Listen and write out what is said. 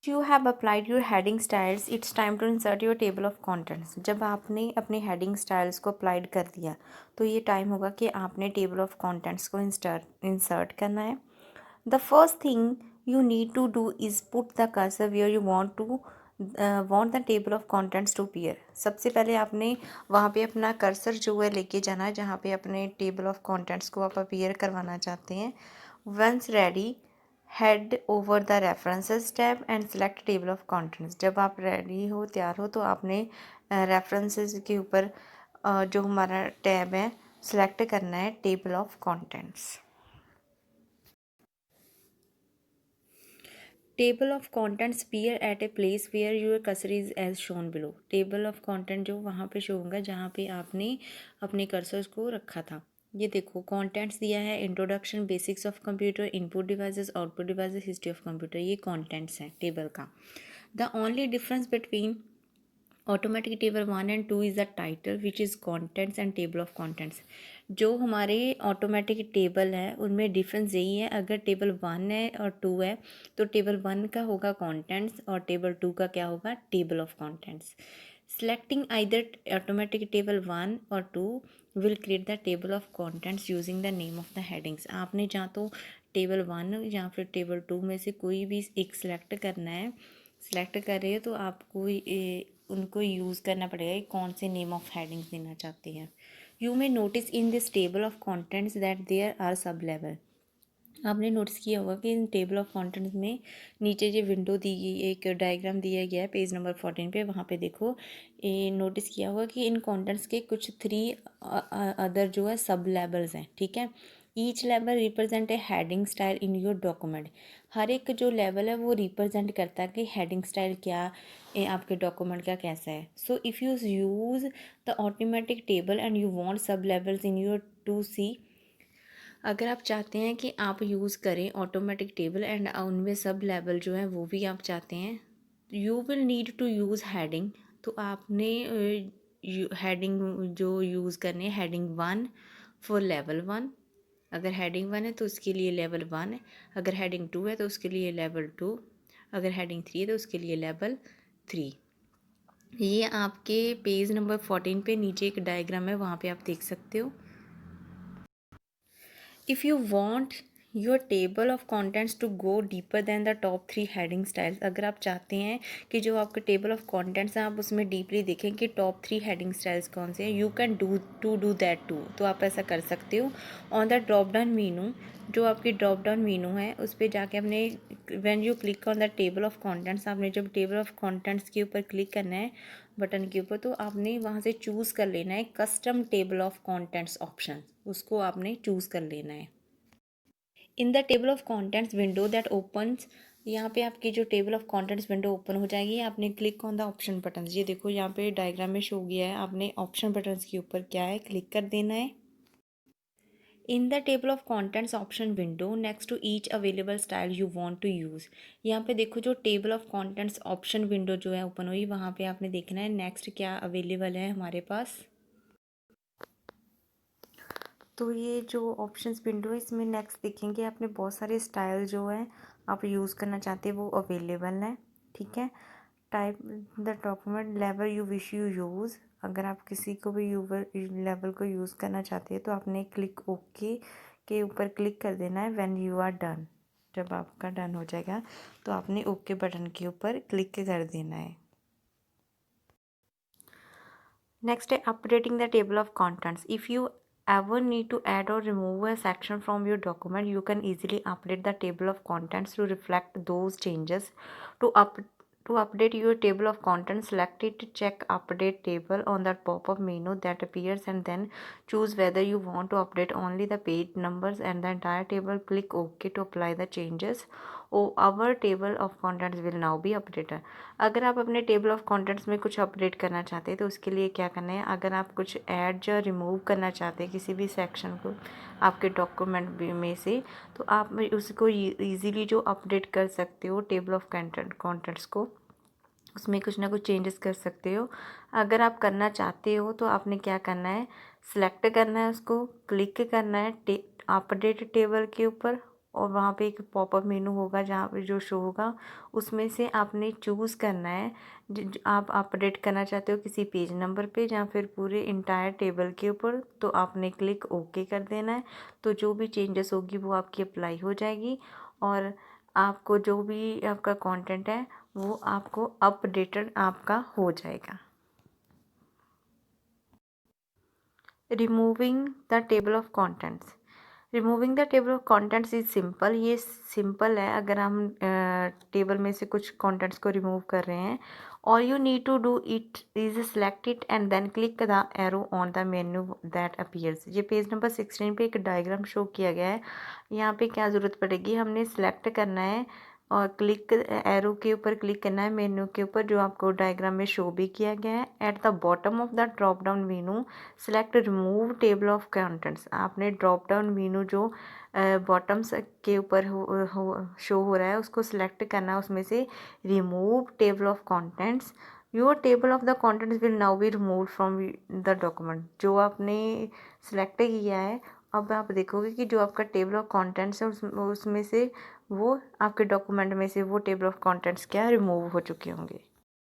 You have applied your heading styles it's time to insert your table of contents. जब आपने अपने heading styles को applied कर दिया तो ये टाइम होगा कि आपने टेबल ऑफ कंटेंट्स को इंसर्ट करना है। The first thing you need to do is put the cursor where you want the table of contents to appear। सबसे पहले आपने वहाँ पे अपना कर्सर जो है लेके जाना है जहाँ पे अपने टेबल ऑफ कंटेंट्स को आप अपीयर करवाना चाहते हैं। Once ready head over the references tab and select table of contents. जब आप रेडी हो तैयार हो तो आपने रेफरेंसेस के ऊपर जो हमारा टैब है सेलेक्ट करना है table of contents. Table of contents appear at a place where your cursor is as shown below. Table of content जो वहाँ पे शो होगा जहाँ पे आपने अपने कर्सर को रखा था। ये देखो कॉन्टेंट्स दिया है introduction, basics of computer, input devices, output devices, history of computer. ये कॉन्टेंट्स हैं टेबल का। The only difference between automatic table 1 and 2 is the title which is contents and table of contents. जो हमारे automatic table है उनमें difference यही है, अगर टेबल 1 है और 2 है तो टेबल 1 का होगा कॉन्टेंट्स और टेबल 2 का क्या होगा, table of contents. Selecting either automatic table 1 और 2 will create the table of contents using the name of the headings. आपने जहाँ तो टेबल 1 या फिर टेबल 2 में से कोई भी एक सिलेक्ट करना है, सिलेक्ट कर रहे हो तो आपको उनको यूज़ करना पड़ेगा कि कौन से नेम ऑफ हेडिंग्स देना चाहते हैं। You may notice in this table of contents that there are sub level. आपने नोटिस किया होगा कि इन टेबल ऑफ कॉन्टेंट्स में नीचे जो विंडो दी गई, एक डायग्राम दिया गया है पेज नंबर 14 पे, वहाँ पे देखो ये नोटिस किया होगा कि इन कॉन्टेंट्स के कुछ 3 अदर जो है सब लेवल्स हैं, ठीक है। Each level represent a heading style in your document. हर एक जो लेवल है वो रिप्रेजेंट करता है कि हेडिंग स्टाइल क्या आपके डॉक्यूमेंट का कैसा है। So if you use the automatic table and you want सब लेवल्स इन योर टू सी, अगर आप चाहते हैं कि आप यूज़ करें ऑटोमेटिक टेबल एंड उनमें सब लेवल जो है वो भी आप चाहते हैं, you will need to use heading. तो आपने हेडिंग जो यूज़ करनी है, हेडिंग 1 फॉर लेवल 1। अगर हेडिंग 1 है तो उसके लिए लेवल 1 है, अगर हेडिंग 2 है तो उसके लिए लेवल 2, अगर हेडिंग 3 है तो उसके लिए लेवल 3। ये आपके पेज नंबर 14 पे नीचे एक डायग्राम है, वहाँ पे आप देख सकते हो। If you want your table of contents to go deeper than the top 3 heading styles, अगर आप चाहते हैं कि जो आपका टेबल ऑफ कॉन्टेंट्स हैं आप उसमें डीपली देखें कि टॉप 3 हेडिंग स्टाइल्स कौन से हैं, you can do that too. तो आप ऐसा कर सकते हो। On the drop down menu, जो आपकी ड्रॉप डाउन मीनू है उस पर जाके आपने when you click on the table of contents, आपने जब टेबल ऑफ कॉन्टेंट्स के ऊपर क्लिक करना है बटन के ऊपर, तो आपने वहाँ से चूज़ कर लेना है custom table of contents option, उसको आपने चूज़ कर लेना है। In the table of contents window that opens, यहाँ पे आपकी जो table of contents window open हो जाएगी, आपने click on the option button. ये देखो यहाँ पे डायग्राम में शो गया है, आपने ऑप्शन बटन्स के ऊपर क्या है क्लिक कर देना है। In the table of contents option window next to each available style you want to use, यहाँ पे देखो जो table of contents option window जो है ओपन हुई, वहाँ पे आपने देखना है नेक्स्ट क्या अवेलेबल है हमारे पास। तो ये जो ऑप्शंस विंडो है इसमें नेक्स्ट देखेंगे आपने बहुत सारे स्टाइल जो है आप यूज़ करना चाहते हैं वो अवेलेबल हैं, ठीक है। Type the document level you wish you use, अगर आप किसी को भी लेवल को यूज़ करना चाहते हैं तो आपने क्लिक ओके के ऊपर क्लिक कर देना है व्हेन यू आर डन। जब आपका डन हो जाएगा तो आपने ओके बटन के ऊपर क्लिक कर देना है। नेक्स्ट है updating the table of contents. If you ever need to add or remove a section from your document, you can easily update the table of contents to reflect those changes. To update your table of contents, select it, check update table on the pop-up menu that appears and then choose whether you want to update only the page numbers and the entire table. Click OK to apply the changes. our table of contents will now be updated. अगर आप अपने table of contents में कुछ update करना चाहते हैं तो उसके लिए क्या करना है, अगर आप कुछ ऐड या रिमूव करना चाहते हैं किसी भी सेक्शन को आपके डॉक्यूमेंट में से, तो आप उसको ईजीली जो अपडेट कर सकते हो टेबल ऑफ कंटेंट्स को, उसमें कुछ ना कुछ चेंजेस कर सकते हो। अगर आप करना चाहते हो तो आपने क्या करना है, सिलेक्ट करना है, उसको क्लिक करना है अपडेट टेबल के ऊपर, और वहाँ पे एक पॉपअप मेनू होगा जहाँ पे जो शो होगा, उसमें से आपने चूज़ करना है आप अपडेट करना चाहते हो किसी पेज नंबर पे या फिर पूरे इंटायर टेबल के ऊपर, तो आपने क्लिक ओके कर देना है। तो जो भी चेंजेस होगी वो आपकी अप्लाई हो जाएगी और आपको जो भी आपका कंटेंट है वो आपको अपडेटेड आपका हो जाएगा। Removing the table of contents. Removing the table of contents is simple. ये सिंपल है अगर हम टेबल में से कुछ कंटेंट्स को रिमूव कर रहे हैं। All you need to do it is select it and then click the arrow on the menu that appears. ये पेज नंबर 16 पे एक डायग्राम शो किया गया है। यहाँ पे क्या ज़रूरत पड़ेगी, हमने सेलेक्ट करना है और क्लिक एरो के ऊपर क्लिक करना है मेन्यू के ऊपर जो आपको डायग्राम में शो भी किया गया है। At the bottom of the drop down menu select remove table of contents. आपने ड्रॉप डाउन मेनू जो बॉटम्स के ऊपर शो हो रहा है उसको सिलेक्ट करना है, उसमें से remove table of contents. Your table of the contents will now be remove from the document. जो आपने सिलेक्ट किया है अब आप देखोगे कि जो आपका टेबल ऑफ कंटेंट्स है उसमें से वो आपके डॉक्यूमेंट में से वो टेबल ऑफ कंटेंट्स क्या रिमूव हो चुके होंगे।